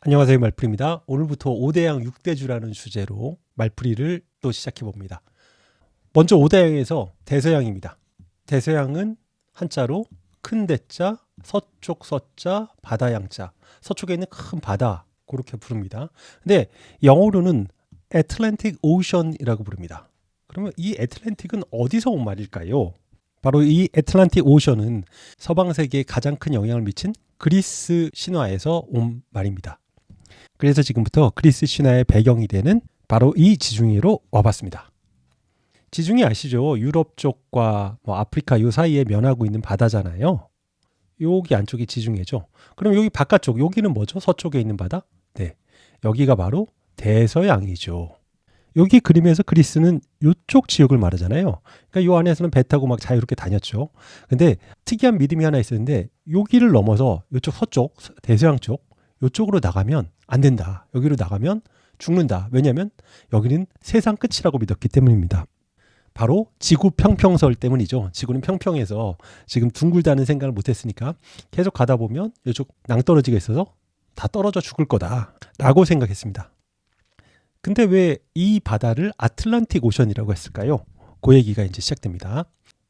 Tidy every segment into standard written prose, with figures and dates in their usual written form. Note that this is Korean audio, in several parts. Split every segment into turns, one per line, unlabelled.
안녕하세요, 말풀입니다. 오늘부터 5대양 6대주라는 주제로 말풀이를 또 시작해 봅니다. 먼저 5대양에서 대서양입니다. 대서양은 한자로 큰 대자, 서쪽 서자, 바다 양자. 서쪽에 있는 큰 바다 그렇게 부릅니다. 근데 영어로는 애틀랜틱 오션이라고 부릅니다. 그러면 이 애틀랜틱은 어디서 온 말일까요? 바로 이 애틀랜틱 오션은 서방 세계에 가장 큰 영향을 미친 그리스 신화에서 온 말입니다. 그래서 지금부터 그리스 신화의 배경이 되는 바로 이 지중해로 와봤습니다. 지중해 아시죠? 유럽 쪽과 아프리카 요 사이에 면하고 있는 바다잖아요. 여기 안쪽이 지중해죠. 그럼 여기 바깥쪽, 여기는 뭐죠? 서쪽에 있는 바다? 네, 여기가 바로 대서양이죠. 여기 그림에서 그리스는 이쪽 지역을 말하잖아요. 그러니까 이 안에서는 배 타고 막 자유롭게 다녔죠. 근데 특이한 믿음이 하나 있었는데 여기를 넘어서 이쪽 서쪽, 대서양 쪽, 이쪽으로 나가면 안 된다. 여기로 나가면 죽는다. 왜냐하면 여기는 세상 끝이라고 믿었기 때문입니다. 바로 지구 평평설 때문이죠. 지구는 평평해서 지금 둥글다는 생각을 못했으니까 계속 가다 보면 이쪽 낭떠러지가 있어서 다 떨어져 죽을 거다라고 생각했습니다. 근데 왜 이 바다를 아틀란틱 오션이라고 했을까요? 그 얘기가 이제 시작됩니다.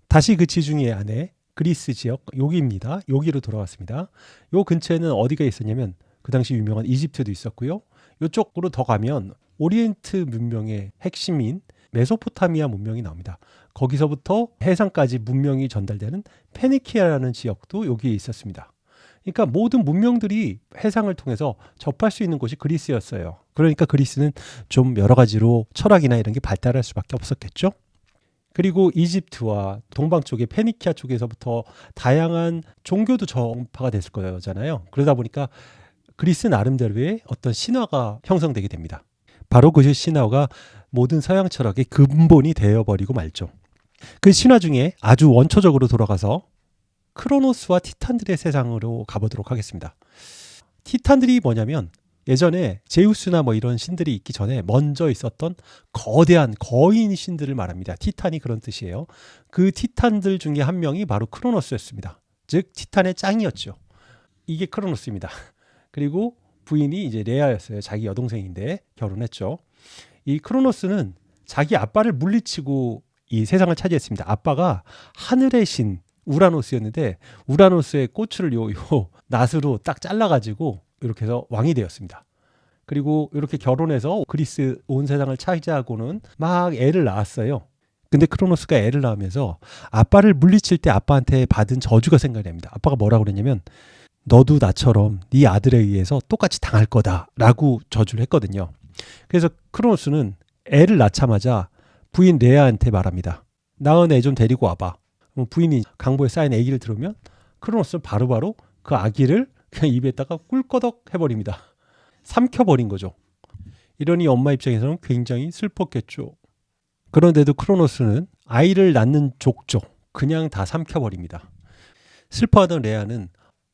다시 그 지중해 안에 그리스 지역 여기입니다. 여기로 돌아왔습니다. 요 근처에는 어디가 있었냐면 그 당시 유명한 이집트도 있었고요. 이쪽으로 더 가면 오리엔트 문명의 핵심인 메소포타미아 문명이 나옵니다. 거기서부터 해상까지 문명이 전달되는 페니키아라는 지역도 여기에 있었습니다. 그러니까 모든 문명들이 해상을 통해서 접할 수 있는 곳이 그리스였어요. 그러니까 그리스는 좀 여러 가지로 철학이나 이런 게 발달할 수밖에 없었겠죠. 그리고 이집트와 동방 쪽의 페니키아 쪽에서부터 다양한 종교도 전파가 됐을 거잖아요. 그러다 보니까 그리스 나름대로의 어떤 신화가 형성되게 됩니다. 바로 그 신화가 모든 서양 철학의 근본이 되어버리고 말죠. 그 신화 중에 아주 원초적으로 돌아가서 크로노스와 티탄들의 세상으로 가보도록 하겠습니다. 티탄들이 뭐냐면 예전에 제우스나 뭐 이런 신들이 있기 전에 먼저 있었던 거대한 거인 신들을 말합니다. 티탄이 그런 뜻이에요. 그 티탄들 중에 한 명이 바로 크로노스였습니다. 즉 티탄의 짱이었죠. 이게 크로노스입니다. 그리고 부인이 이제 레아였어요. 자기 여동생인데 결혼했죠. 이 크로노스는 자기 아빠를 물리치고 이 세상을 차지했습니다. 아빠가 하늘의 신 우라노스였는데 우라노스의 꼬추를 요 낫으로 딱 잘라가지고 이렇게 해서 왕이 되었습니다. 그리고 이렇게 결혼해서 그리스 온 세상을 차지하고는 막 애를 낳았어요. 근데 크로노스가 애를 낳으면서 아빠를 물리칠 때 아빠한테 받은 저주가 생각이 납니다. 아빠가 뭐라고 그랬냐면 너도 나처럼 네 아들에 의해서 똑같이 당할 거다라고 저주를 했거든요. 그래서 크로노스는 애를 낳자마자 부인 레아한테 말합니다. 낳은 애 좀 데리고 와봐. 부인이 강보에 쌓인 아기를 들으면 크로노스는 바로바로 그 아기를 그냥 입에다가 꿀꺼덕 해버립니다. 삼켜버린 거죠. 이러니 엄마 입장에서는 굉장히 슬펐겠죠. 그런데도 크로노스는 아이를 낳는 족족 그냥 다 삼켜버립니다. 슬퍼하던 레아는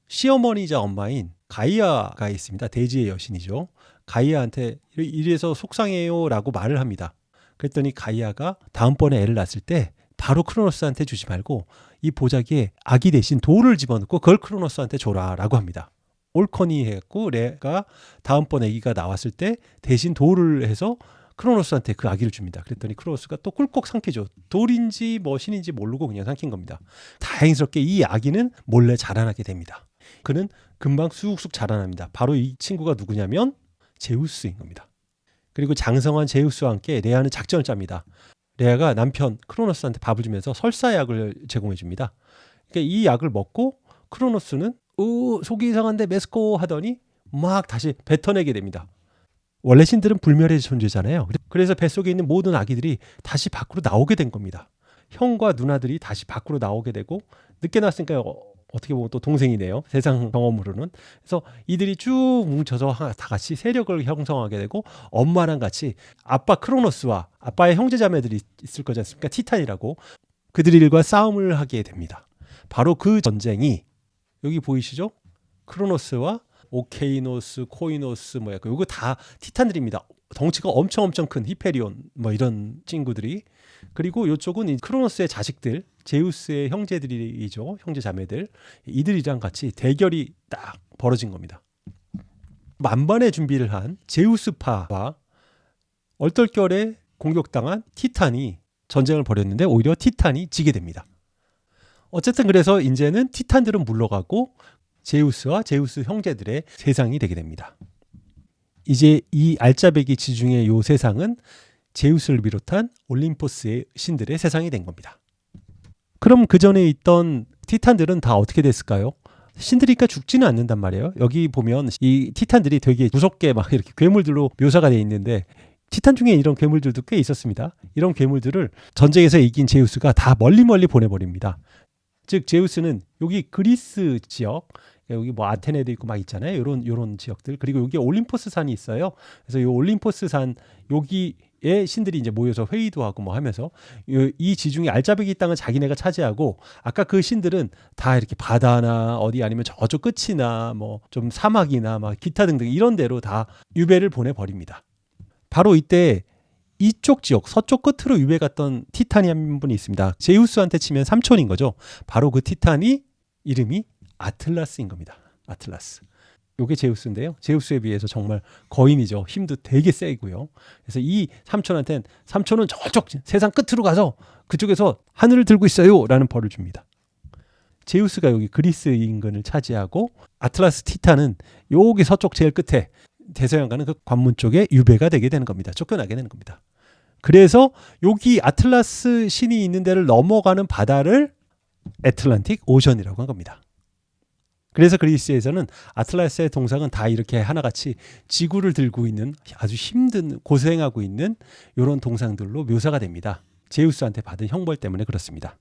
시어머니자 엄마인 가이아가 있습니다. 대지의 여신이죠. 가이아한테 이래서 속상해요 라고 말을 합니다. 그랬더니 가이아가 다음번에 애를 낳았을 때 바로 크로노스한테 주지 말고 이 보자기에 아기 대신 돌을 집어넣고 그걸 크로노스한테 줘라 라고 합니다. 옳거니 했고 레가 다음번 아기가 나왔을 때 대신 돌을 해서 크로노스한테 그 아기를 줍니다. 그랬더니 크로노스가 또 꿀꺽 삼키죠. 돌인지 뭐 신인지 모르고 그냥 삼킨 겁니다. 다행스럽게 이 아기는 몰래 자라나게 됩니다. 그는 금방 쑥쑥 자라납니다. 바로 이 친구가 누구냐면 제우스인 겁니다. 그리고 장성한 제우스와 함께 레아는 작전을 짭니다. 레아가 남편 크로노스한테 밥을 주면서 설사약을 제공해 줍니다. 그러니까 이 약을 먹고 크로노스는 속이 이상한데 메스코 하더니 막 다시 뱉어내게 됩니다. 원래 신들은 불멸의 존재잖아요. 그래서 뱃속에 있는 모든 아기들이 다시 밖으로 나오게 된 겁니다. 형과 누나들이 다시 밖으로 나오게 되고 늦게 났으니까 어떻게 보면 또 동생이네요. 세상 경험으로는. 그래서 이들이 쭉 뭉쳐서 다 같이 세력을 형성하게 되고 엄마랑 같이 아빠 크로노스와 아빠의 형제자매들이 있을 거지 않습니까? 티탄이라고. 그들과 싸움을 하게 됩니다. 바로 그 전쟁이 여기 보이시죠? 크로노스와 오케이노스, 코이노스 이거 다 티탄들입니다. 덩치가 엄청 큰 히페리온 이런 친구들이. 그리고 이쪽은 이 크로노스의 자식들, 제우스의 형제들이죠. 형제 자매들. 이들이랑 같이 대결이 딱 벌어진 겁니다. 만반의 준비를 한 제우스파와 얼떨결에 공격당한 티탄이 전쟁을 벌였는데 오히려 티탄이 지게 됩니다. 어쨌든 그래서 이제는 티탄들은 물러가고 제우스와 제우스 형제들의 세상이 되게 됩니다. 이제 이 알짜배기 지중해 요 세상은 제우스를 비롯한 올림포스의 신들의 세상이 된 겁니다. 그럼 그 전에 있던 티탄들은 다 어떻게 됐을까요? 신들이니까 죽지는 않는단 말이에요. 여기 보면 이 티탄들이 되게 무섭게 막 이렇게 괴물들로 묘사가 되어 있는데 티탄 중에 이런 괴물들도 꽤 있었습니다. 이런 괴물들을 전쟁에서 이긴 제우스가 다 멀리 보내버립니다. 즉 제우스는 여기 그리스 지역, 여기 뭐 아테네도 있고 막 있잖아요. 요런 지역들. 그리고 여기 올림포스 산이 있어요. 그래서 이 올림포스 산 여기에 신들이 이제 모여서 회의도 하고 뭐 하면서 이 지중해 알짜배기 땅은 자기네가 차지하고 아까 그 신들은 다 이렇게 바다나 어디 아니면 저쪽 끝이나 뭐 좀 사막이나 막 기타 등등 이런 데로 다 유배를 보내버립니다. 바로 이때 이쪽 지역 서쪽 끝으로 유배 갔던 티탄이 한 분이 있습니다. 제우스한테 치면 삼촌인 거죠. 바로 그 티탄이 이름이 아틀라스인 겁니다. 아틀라스. 요게 제우스인데요. 제우스에 비해서 정말 거인이죠. 힘도 되게 세고요. 그래서 이 삼촌한테는 삼촌은 저쪽 세상 끝으로 가서 그쪽에서 하늘을 들고 있어요 라는 벌을 줍니다. 제우스가 여기 그리스 인근을 차지하고 아틀라스 티탄은 여기 서쪽 제일 끝에 대서양 가는 그 관문 쪽에 유배가 되게 되는 겁니다. 쫓겨나게 되는 겁니다. 그래서 여기 아틀라스 신이 있는 데를 넘어가는 바다를 애틀란틱 오션이라고 한 겁니다. 그래서 그리스에서는 아틀라스의 동상은 다 이렇게 하나같이 지구를 들고 있는 아주 힘든 고생하고 있는 이런 동상들로 묘사가 됩니다. 제우스한테 받은 형벌 때문에 그렇습니다.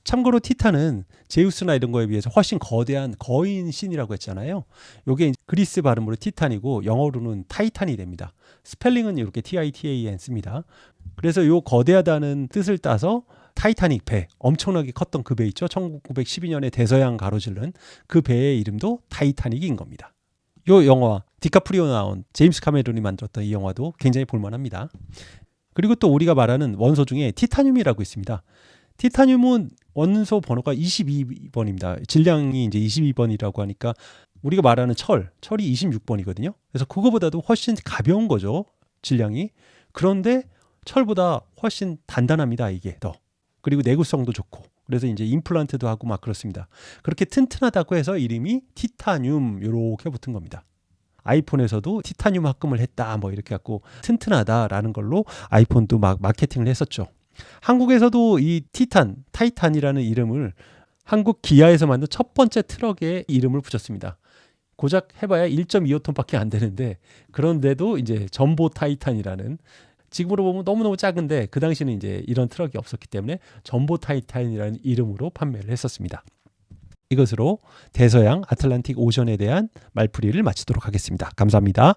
참고로 티탄은 제우스나 이런 거에 비해서 훨씬 거대한 거인 신이라고 했잖아요. 이게 그리스 발음으로 티탄이고 영어로는 타이탄이 됩니다. 스펠링은 이렇게 TITAN 씁니다. 그래서 요 거대하다는 뜻을 따서 타이타닉 배, 엄청나게 컸던 그 배 있죠. 1912년에 대서양 가로질른 그 배의 이름도 타이타닉인 겁니다. 요 영화 디카프리오 나온 제임스 카메론이 만들었던 이 영화도 굉장히 볼만합니다. 그리고 또 우리가 말하는 원소 중에 티타늄이라고 있습니다. 티타늄은 원소 번호가 22번입니다. 질량이 이제 22번이라고 하니까 우리가 말하는 철이 26번이거든요. 그래서 그거보다도 훨씬 가벼운 거죠. 질량이. 그런데 철보다 훨씬 단단합니다. 이게 더. 그리고 내구성도 좋고. 그래서 이제 임플란트도 하고 막 그렇습니다. 그렇게 튼튼하다고 해서 이름이 티타늄 이렇게 붙은 겁니다. 아이폰에서도 티타늄 합금을 했다 뭐 이렇게 갖고 튼튼하다라는 걸로 아이폰도 막 마케팅을 했었죠. 한국에서도 이 타이탄이라는 이름을 한국 기아에서 만든 첫 번째 트럭에 이름을 붙였습니다. 고작 해봐야 1.25톤밖에 안 되는데 그런데도 이제 전보 타이탄이라는 지금으로 보면 너무너무 작은데 그 당시는 이제 이런 트럭이 없었기 때문에 전보 타이탄이라는 이름으로 판매를 했었습니다. 이것으로 대서양 아틀란틱 오션에 대한 말풀이를 마치도록 하겠습니다. 감사합니다.